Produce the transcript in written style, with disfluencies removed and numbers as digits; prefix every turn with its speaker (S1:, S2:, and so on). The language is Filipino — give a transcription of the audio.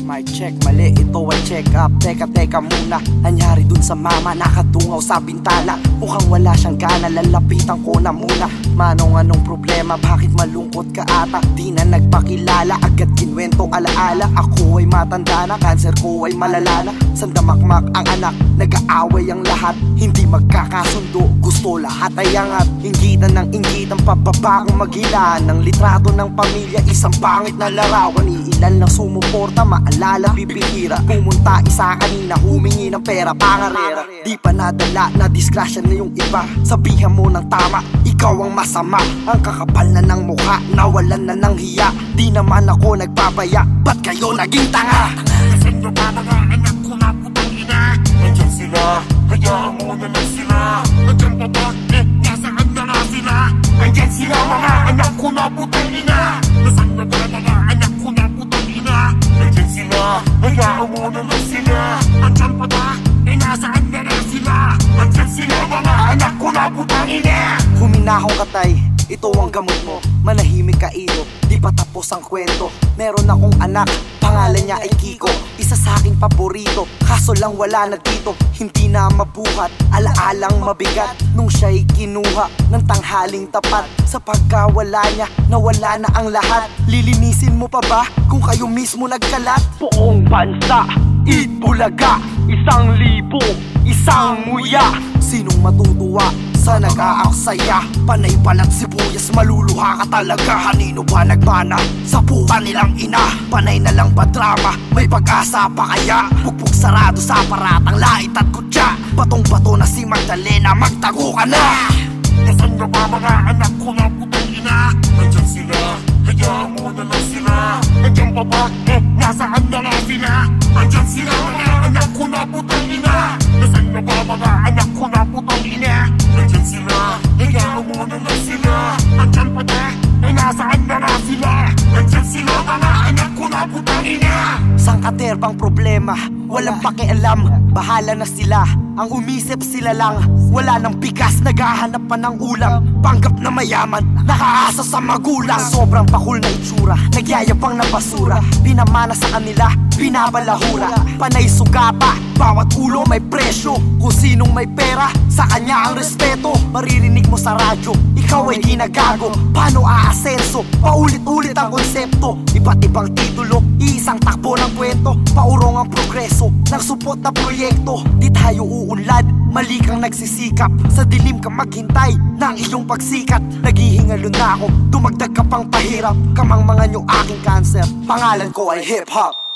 S1: my check, mali ito ay check up. Teka muna, nangyari dun sa mama, nakatungaw sa bintana. Mukhang wala siyang gana, lalapitan ko na muna. Manong anong problema, bakit malungkot ka ata? Di na nagpakilala, agad kinwento alaala. Ako ay matanda na, cancer ko ay malala na. Sandamakmak ang anak, nag-aaway ang lahat. Hindi magkakasundo, gusto lahat ay angat. Inggitan ng inggitan, pababa kong maghilaan. Ng litrato ng pamilya, isang pangit na larawan. Iilan lang sumuporta, maalala, bibihira. Pumunta isa kanina, humingi ng pera, pangarera. Di pa nadala, na disgrasya na yung iba. Sabihan mo ng tama, ikaw ang masama. Ang kakapal na ng mukha, nawalan na ng hiya. Di naman ako nagpapaya, ba't kayo naging tanga?
S2: Nasaan na ba mga anak ko na putang ina? Nandyan sila, hayaan mo na lang sila. Nandyan pa ba? Nasaan na nga sila? Nandyan sila mga anak ko na putang ina. Nasaan na ba mga anak ko na putang ina? Nandyan sila, hayaan mo na lang sila. Nandyan pa ba? Nasaan na nga sila? Nandyan sila mga anak ko na putang ina.
S1: Huminahong katay, ito ang gamot mo. Manahimik ka ilo, di pa tapos ang kwento. Meron akong anak, pangalan niya ay Kiko. Isa sa aking paborito, kaso lang wala na dito. Hindi na mabuhat, alaalang mabigat. Nung siya'y kinuha ng tanghaling tapat. Sa pagkawala niya, nawala na ang lahat. Lilinisin mo pa ba kung kayo mismo nagkalat? Buong bansa, Itbulaga, 1,000, isang muya. Sinong matutuwa sa nag-aaksaya? Panay balat sibuyas, maluluha ka talaga. Kanino ba nagmana sa puta nilang ina? Panay na lang ba drama? May pag-asa pa kaya? Bugbog sarado sa paratang lait at kutya. Batong-bato na si Magdalena, magtago ka na!
S2: Nasaan na ba mga anak ko na putang ina? Nandyan sila, hayaan mo na lang sila. Nandyan pa ba? Nasaan na nga sila? Nandyan sila mga anak ko na putang ina. Nasaan na ba mga anak ko na putang ina? Nandyan sila, hayaan mo na lang sila. Nandyan pa ba? Nasaan na nga sila? Nandyan sila mga anak ko na putang ina.
S1: Sangkater bang problema? Walang pakialam, bahala na sila. Ang umisip sila lang, wala nang bigas, naghahanap pa ng ulam. Panggap na mayaman, nakaasa sa magulang. Sobrang pakul na itsura, nagyayabang na basura. Pinamana sa kanila, binabalahura. Panay suga pa, bawat ulo may presyo. Kung sinong may pera, sa kanya ang respeto. Maririnig mo sa radyo, ikaw ay ginagago. Paano aasenso? Paulit-ulit ang konsepto. Iba't ibang titulo, iisang takbo ng kwento. Paurong ang progreso ng supot na proyekto. Di tayo uunlad, mali kang nagsisikap. Sa dilim ka maghintay ng iyong pagsikat. Naghihingalo na ako, dumagdag ka pang pahirap. Kamangmangan yung aking cancer, pangalan ko ay hip-hop.